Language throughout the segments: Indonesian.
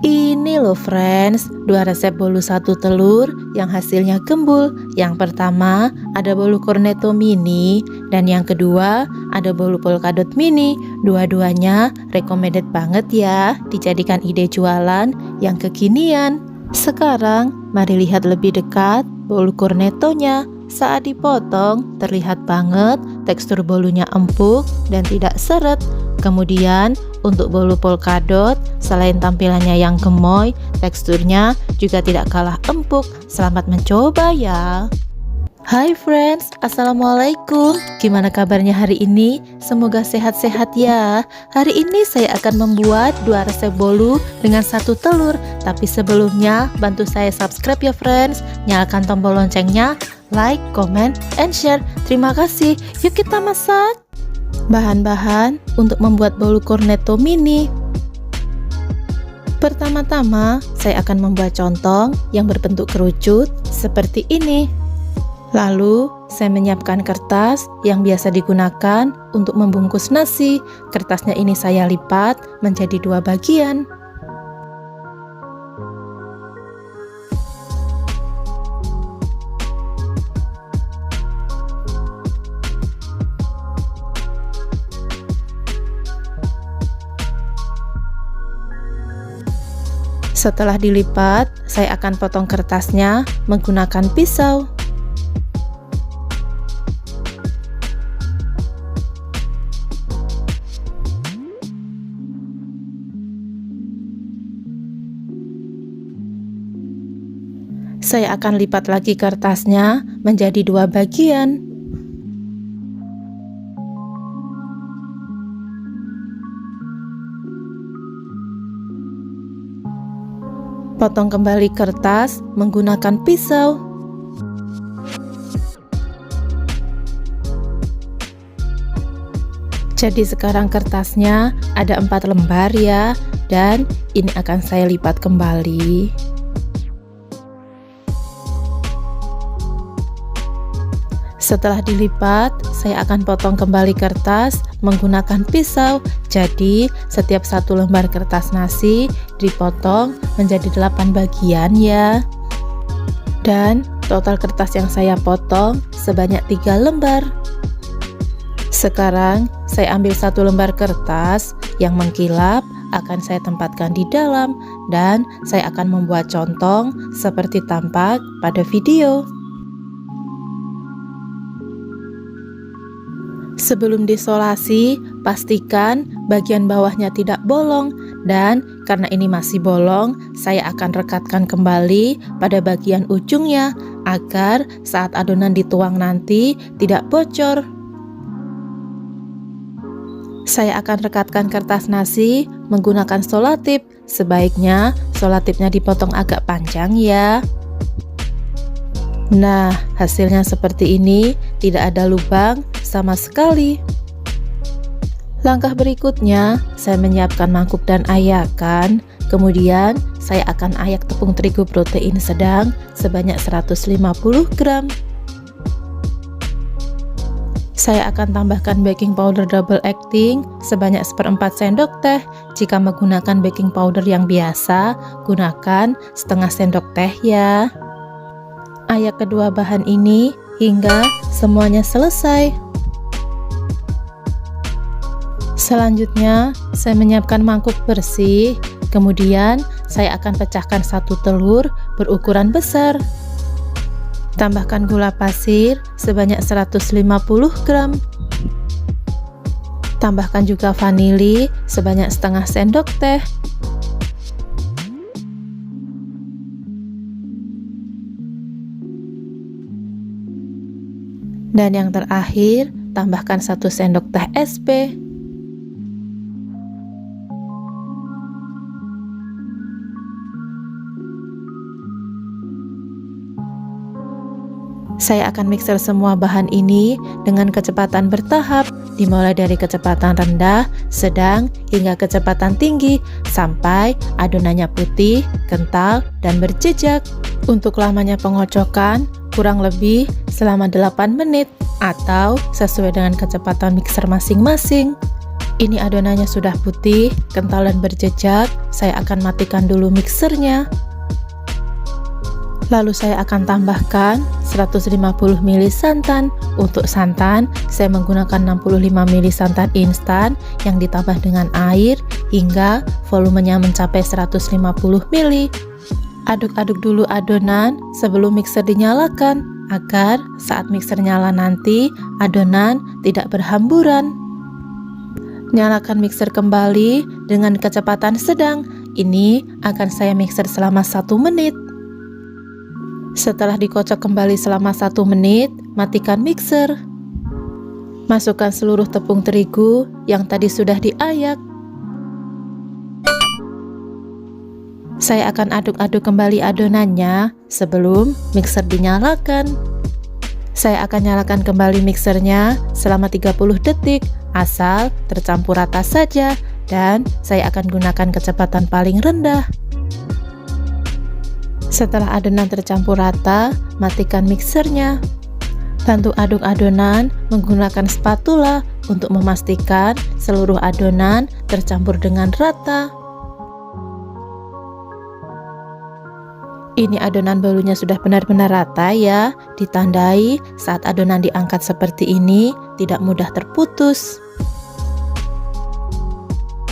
Ini loh friends, dua resep bolu satu telur yang hasilnya gembul. Yang pertama ada bolu cornetto mini dan yang kedua ada bolu polkadot mini. Dua-duanya recommended banget ya dijadikan ide jualan yang kekinian. Sekarang mari lihat lebih dekat bolu cornettonya. Saat dipotong terlihat banget tekstur bolunya empuk dan tidak seret. Kemudian untuk bolu polkadot, selain tampilannya yang gemoy, teksturnya juga tidak kalah empuk. Selamat mencoba ya. Hai friends, assalamualaikum. Gimana kabarnya hari ini? Semoga sehat-sehat ya. Hari ini saya akan membuat dua resep bolu dengan satu telur. Tapi sebelumnya bantu saya subscribe ya friends. Nyalakan tombol loncengnya, like, comment, and share. Terima kasih. Yuk kita masak. Bahan-bahan untuk membuat bolu cornetto mini. Pertama-tama saya akan membuat contong yang berbentuk kerucut seperti ini. Lalu saya menyiapkan kertas yang biasa digunakan untuk membungkus nasi. Kertasnya ini saya lipat menjadi dua bagian. Setelah dilipat, saya akan potong kertasnya menggunakan pisau. Saya akan lipat lagi kertasnya menjadi dua bagian. Potong kembali kertas menggunakan pisau. Jadi sekarang kertasnya ada 4 lembar ya, dan ini akan saya lipat kembali. Setelah dilipat, saya akan potong kembali kertas menggunakan pisau. Jadi setiap satu lembar kertas nasi dipotong menjadi 8 bagian ya. Dan total kertas yang saya potong sebanyak 3 lembar. Sekarang saya ambil satu lembar kertas yang mengkilap, akan saya tempatkan di dalam, dan saya akan membuat contong seperti tampak pada video. Sebelum disolasi, pastikan bagian bawahnya tidak bolong, dan karena ini masih bolong, saya akan rekatkan kembali pada bagian ujungnya agar saat adonan dituang nanti tidak bocor. Saya akan rekatkan kertas nasi menggunakan solatip. Sebaiknya solatipnya dipotong agak panjang ya. Nah, hasilnya seperti ini, tidak ada lubang sama sekali. Langkah berikutnya, saya menyiapkan mangkuk dan ayakan. Kemudian, saya akan ayak tepung terigu protein sedang sebanyak 150 gram. Saya akan tambahkan baking powder double acting sebanyak 1/4 sendok teh. Jika menggunakan baking powder yang biasa, gunakan setengah sendok teh ya. Ayak kedua bahan ini hingga semuanya selesai. Selanjutnya, saya menyiapkan mangkuk bersih. Kemudian, saya akan pecahkan satu telur berukuran besar. Tambahkan gula pasir sebanyak 150 gram. Tambahkan juga vanili sebanyak setengah sendok teh. Dan yang terakhir, tambahkan 1 sendok teh SP. Saya akan mixer semua bahan ini dengan kecepatan bertahap, dimulai dari kecepatan rendah, sedang, hingga kecepatan tinggi, sampai adonannya putih, kental, dan berjejak. Untuk lamanya pengocokan, kurang lebih selama 8 menit, atau sesuai dengan kecepatan mixer masing-masing. Ini adonannya sudah putih, kental dan berjejak. Saya akan matikan dulu mixernya. Lalu saya akan tambahkan 150 ml santan. Untuk santan, saya menggunakan 65 ml santan instan yang ditambah dengan air hingga volumenya mencapai 150 ml. Aduk-aduk dulu adonan sebelum mixer dinyalakan, agar saat mixer nyala nanti adonan tidak berhamburan. Nyalakan mixer kembali dengan kecepatan sedang. Ini akan saya mixer selama 1 menit. Setelah dikocok kembali selama 1 menit, matikan mixer. Masukkan seluruh tepung terigu yang tadi sudah diayak. Saya akan aduk-aduk kembali adonannya sebelum mixer dinyalakan. Saya akan nyalakan kembali mixernya selama 30 detik, asal tercampur rata saja, dan saya akan gunakan kecepatan paling rendah. Setelah adonan tercampur rata, matikan mixernya. Bantu aduk adonan menggunakan spatula untuk memastikan seluruh adonan tercampur dengan rata. Ini adonan bolunya sudah benar-benar rata ya, ditandai saat adonan diangkat seperti ini tidak mudah terputus.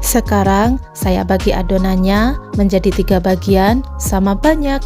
Sekarang saya bagi adonannya menjadi 3 bagian sama banyak.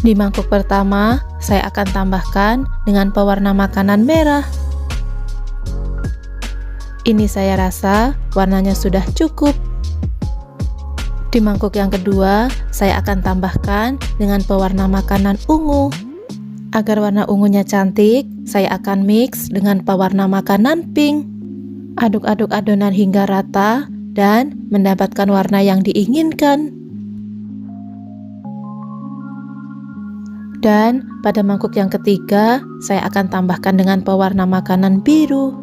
Di mangkuk pertama saya akan tambahkan dengan pewarna makanan merah. Ini saya rasa warnanya sudah cukup. Di mangkuk yang kedua saya akan tambahkan dengan pewarna makanan ungu. Agar warna ungunya cantik, saya akan mix dengan pewarna makanan pink. Aduk-aduk adonan hingga rata dan mendapatkan warna yang diinginkan. Dan pada mangkuk yang ketiga, saya akan tambahkan dengan pewarna makanan biru.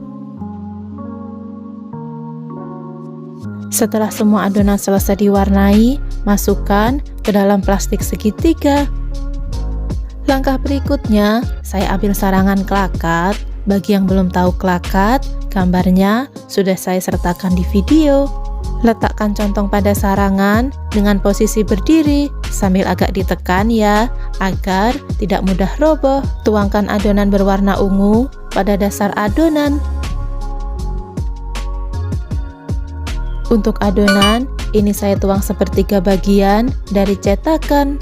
Setelah semua adonan selesai diwarnai, masukkan ke dalam plastik segitiga. Langkah berikutnya, saya ambil sarangan klakat. Bagi yang belum tahu klakat, gambarnya sudah saya sertakan di video. Letakkan contong pada sarangan dengan posisi berdiri sambil agak ditekan ya, agar tidak mudah roboh. Tuangkan adonan berwarna ungu pada dasar adonan. Untuk adonan, ini saya tuang sepertiga bagian dari cetakan.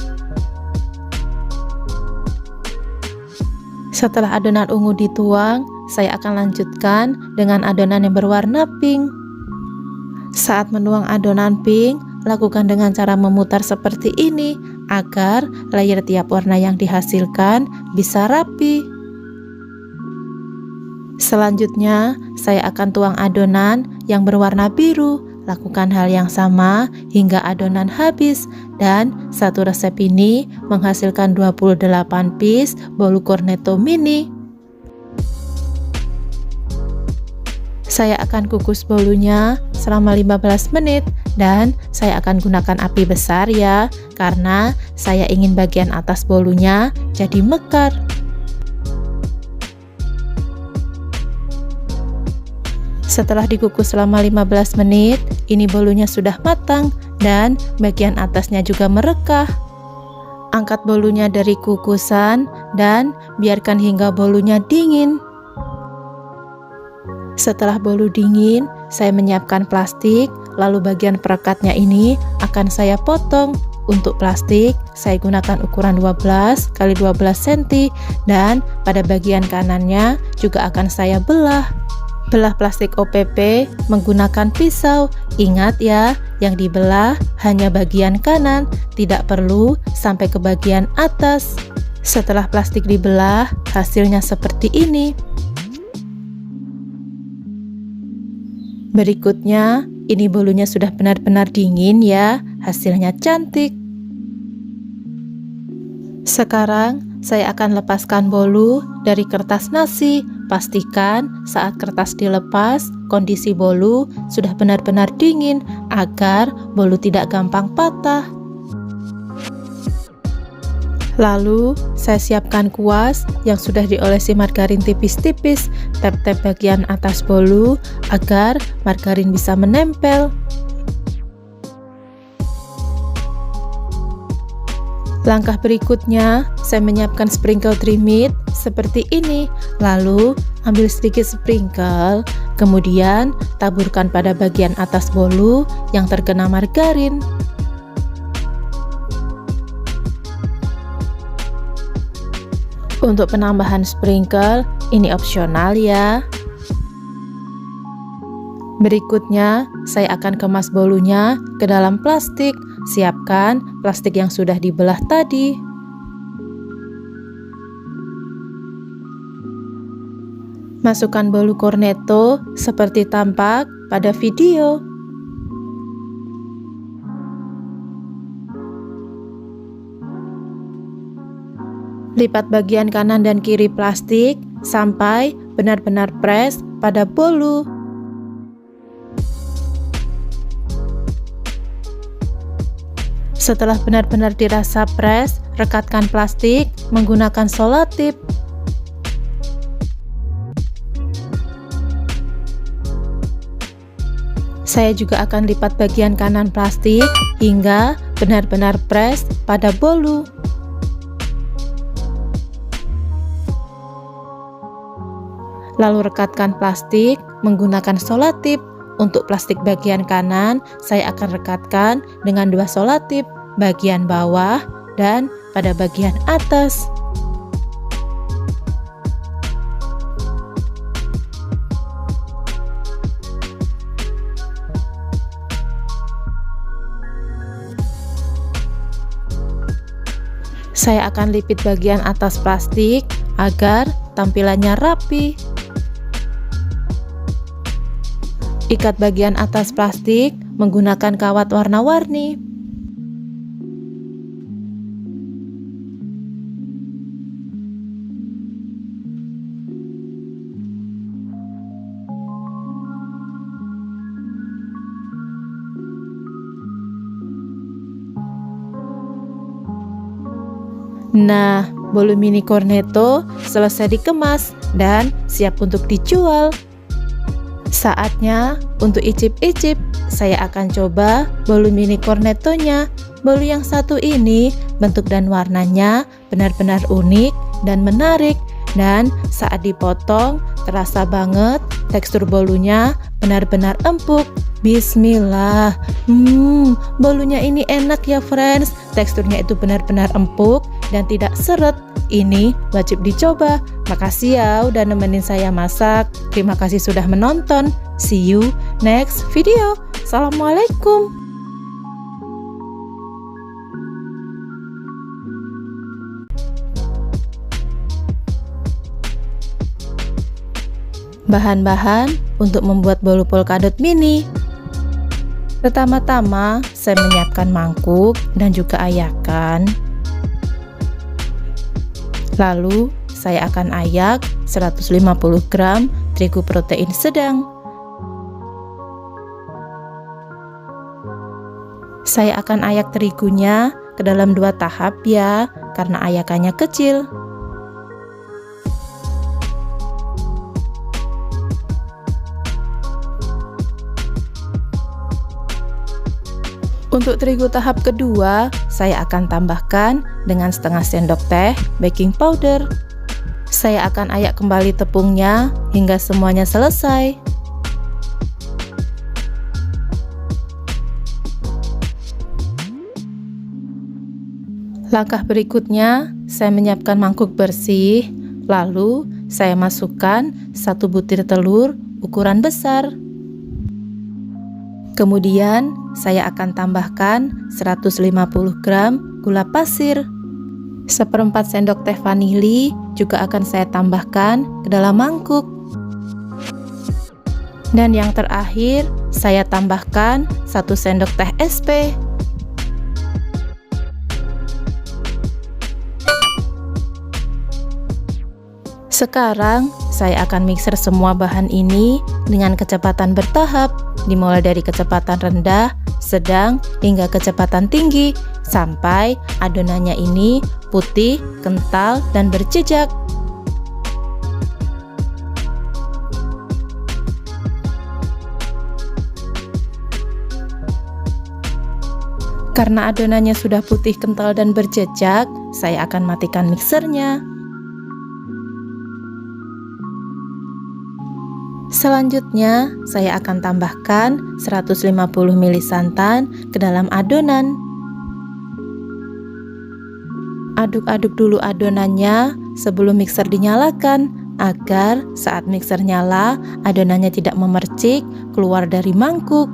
Setelah adonan ungu dituang, saya akan lanjutkan dengan adonan yang berwarna pink. Saat menuang adonan pink, lakukan dengan cara memutar seperti ini agar layer tiap warna yang dihasilkan bisa rapi. Selanjutnya, saya akan tuang adonan yang berwarna biru. Lakukan hal yang sama hingga adonan habis, dan satu resep ini menghasilkan 28 piece bolu cornetto mini. Saya akan kukus bolunya selama 15 menit dan saya akan gunakan api besar ya, karena saya ingin bagian atas bolunya jadi mekar. Setelah dikukus selama 15 menit, ini bolunya sudah matang dan bagian atasnya juga merekah. Angkat bolunya dari kukusan dan biarkan hingga bolunya dingin. Setelah bolu dingin, saya menyiapkan plastik, lalu bagian perekatnya ini akan saya potong. Untuk plastik, saya gunakan ukuran 12 x 12 cm dan pada bagian kanannya juga akan saya belah. Belah plastik OPP menggunakan pisau. Ingat ya, yang dibelah hanya bagian kanan, tidak perlu sampai ke bagian atas. Setelah plastik dibelah, hasilnya seperti ini. Berikutnya, ini bolunya sudah benar-benar dingin ya, hasilnya cantik. Sekarang, saya akan lepaskan bolu dari kertas nasi. Pastikan saat kertas dilepas, kondisi bolu sudah benar-benar dingin agar bolu tidak gampang patah. Lalu, saya siapkan kuas yang sudah diolesi margarin tipis-tipis, tap-tap bagian atas bolu agar margarin bisa menempel. Langkah berikutnya, saya menyiapkan sprinkle trimit seperti ini. Lalu, ambil sedikit sprinkle, kemudian taburkan pada bagian atas bolu yang terkena margarin. Untuk penambahan sprinkle, ini opsional ya. Berikutnya, saya akan kemas bolunya ke dalam plastik. Siapkan plastik yang sudah dibelah tadi. Masukkan bolu cornetto seperti tampak pada video. Lipat bagian kanan dan kiri plastik sampai benar-benar press pada bolu. Setelah benar-benar dirasa press, rekatkan plastik menggunakan selotip. Saya juga akan lipat bagian kanan plastik hingga benar-benar press pada bolu. Lalu rekatkan plastik menggunakan selotip. Untuk plastik bagian kanan, saya akan rekatkan dengan 2 selotip, bagian bawah dan pada bagian atas. Saya akan lipit bagian atas plastik agar tampilannya rapi. Ikat bagian atas plastik menggunakan kawat warna-warni. Nah, bolu mini cornetto selesai dikemas dan siap untuk dijual. Saatnya untuk icip-icip. Saya akan coba bolu mini cornettonya. Bolu yang satu ini bentuk dan warnanya benar-benar unik dan menarik, dan saat dipotong terasa banget tekstur bolunya benar-benar empuk. Bismillah. Bolunya ini enak ya friends. Teksturnya itu benar-benar empuk dan tidak seret. Ini wajib dicoba. Makasih ya udah nemenin saya masak. Terima kasih sudah menonton. See you next video. Assalamualaikum. Bahan-bahan untuk membuat bolu polkadot mini. Pertama-tama, saya menyiapkan mangkuk dan juga ayakan. Lalu, saya akan ayak 150 gram terigu protein sedang. Saya akan ayak terigunya ke dalam 2 tahap ya, karena ayakannya kecil. Untuk terigu tahap kedua, saya akan tambahkan dengan setengah sendok teh baking powder. Saya akan ayak kembali tepungnya hingga semuanya selesai. Langkah berikutnya, saya menyiapkan mangkuk bersih. Lalu, saya masukkan 1 butir telur ukuran besar. Kemudian, saya akan tambahkan 150 gram gula pasir. 1/4 sendok teh vanili juga akan saya tambahkan ke dalam mangkuk. Dan yang terakhir, saya tambahkan 1 sendok teh SP. Sekarang, saya akan mixer semua bahan ini dengan kecepatan bertahap, dimulai dari kecepatan rendah, sedang, hingga kecepatan tinggi, sampai adonannya ini putih, kental, dan berjejak. Karena adonannya sudah putih, kental, dan berjejak, saya akan matikan mixernya. Selanjutnya, saya akan tambahkan 150 ml santan ke dalam adonan. Aduk-aduk dulu adonannya sebelum mixer dinyalakan, agar saat mixer nyala, adonannya tidak memercik keluar dari mangkuk.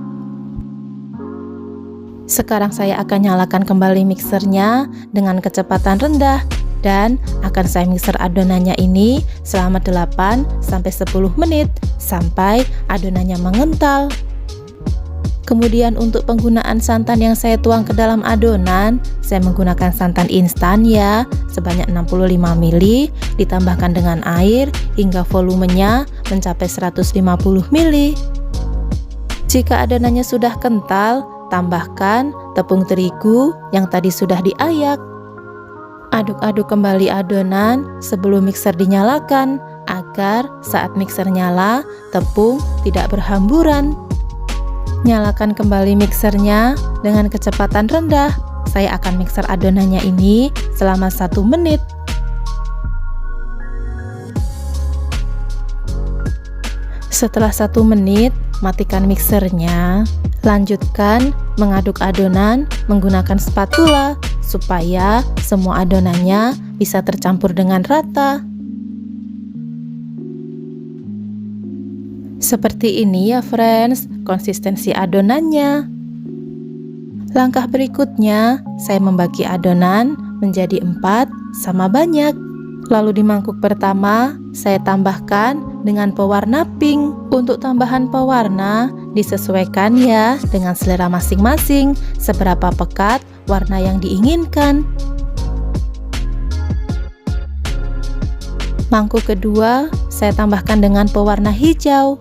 Sekarang saya akan nyalakan kembali mixernya dengan kecepatan rendah dan akan saya mixer adonannya ini selama 8-10 menit sampai adonannya mengental. Kemudian untuk penggunaan santan yang saya tuang ke dalam adonan, saya menggunakan santan instan ya, sebanyak 65 ml, ditambahkan dengan air hingga volumenya mencapai 150 ml. Jika adonannya sudah kental, tambahkan tepung terigu yang tadi sudah diayak. Aduk-aduk kembali adonan sebelum mixer dinyalakan, agar saat mixer nyala, tepung tidak berhamburan. Nyalakan kembali mixernya dengan kecepatan rendah. Saya akan mixer adonannya ini selama 1 menit. Setelah 1 menit, matikan mixernya. Lanjutkan mengaduk adonan menggunakan spatula supaya semua adonannya bisa tercampur dengan rata. Seperti ini ya friends, konsistensi adonannya. Langkah berikutnya, saya membagi adonan menjadi 4 sama banyak. Lalu di mangkuk pertama, saya tambahkan dengan pewarna pink. Untuk tambahan pewarna, disesuaikan ya dengan selera masing-masing, seberapa pekat warna yang diinginkan. Mangkuk kedua, saya tambahkan dengan pewarna hijau.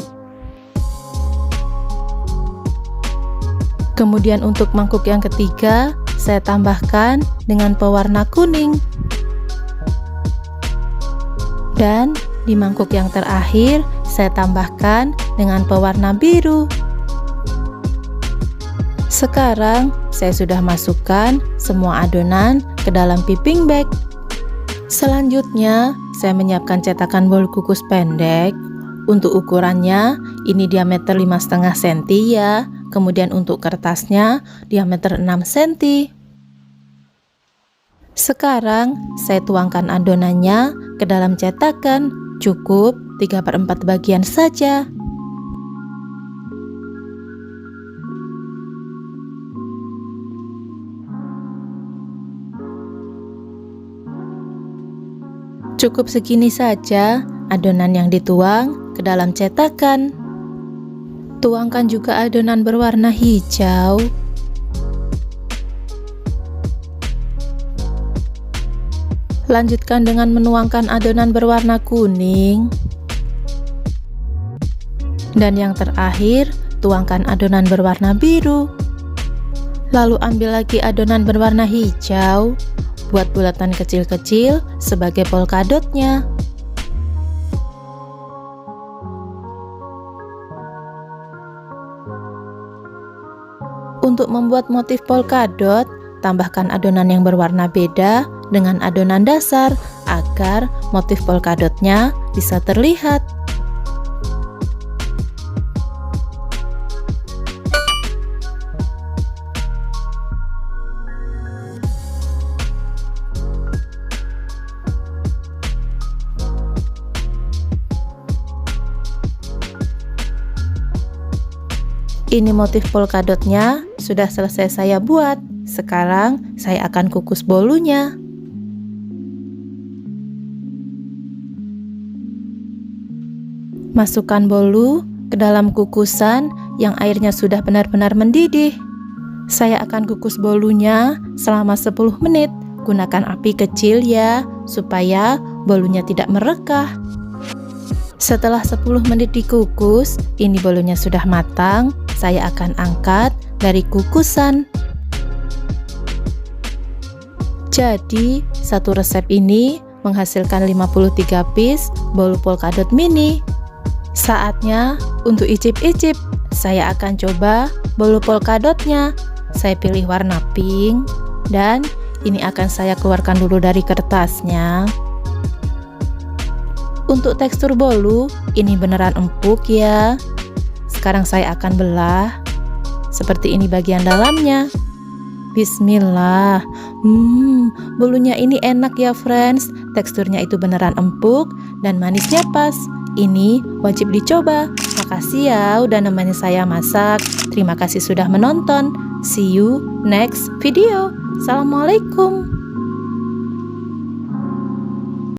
Kemudian untuk mangkuk yang ketiga, saya tambahkan dengan pewarna kuning. Dan di mangkuk yang terakhir, saya tambahkan dengan pewarna biru. Sekarang, saya sudah masukkan semua adonan ke dalam piping bag. Selanjutnya, saya menyiapkan cetakan bol kukus pendek. Untuk ukurannya, ini diameter 5,5 cm ya. Kemudian untuk kertasnya, diameter 6 cm. Sekarang, saya tuangkan adonannya ke dalam cetakan. Cukup 3/4 bagian saja. Cukup segini saja adonan yang dituang ke dalam cetakan. Tuangkan juga adonan berwarna hijau. Lanjutkan dengan menuangkan adonan berwarna kuning. Dan yang terakhir, tuangkan adonan berwarna biru. Lalu ambil lagi adonan berwarna hijau. Buat bulatan kecil-kecil sebagai polkadotnya. Untuk membuat motif polkadot, tambahkan adonan yang berwarna beda dengan adonan dasar agar motif polkadotnya bisa terlihat. Ini motif polkadotnya sudah selesai saya buat. Sekarang saya akan kukus bolunya. Masukkan bolu ke dalam kukusan yang airnya sudah benar-benar mendidih. Saya akan kukus bolunya selama 10 menit. Gunakan api kecil ya, supaya bolunya tidak merekah. Setelah 10 menit dikukus, ini bolunya sudah matang. Saya akan angkat dari kukusan. Jadi, satu resep ini menghasilkan 53 piece bolu polkadot mini. Saatnya untuk icip-icip. Saya akan coba bolu polkadotnya. Saya pilih warna pink dan ini akan saya keluarkan dulu dari kertasnya. Untuk tekstur bolu, ini beneran empuk ya. Sekarang saya akan belah. Seperti ini bagian dalamnya. Bismillah. Bolunya ini enak ya friends. Teksturnya itu beneran empuk dan manisnya pas. Ini wajib dicoba. Makasih ya udah nemenin saya masak. Terima kasih sudah menonton. See you next video. Assalamualaikum.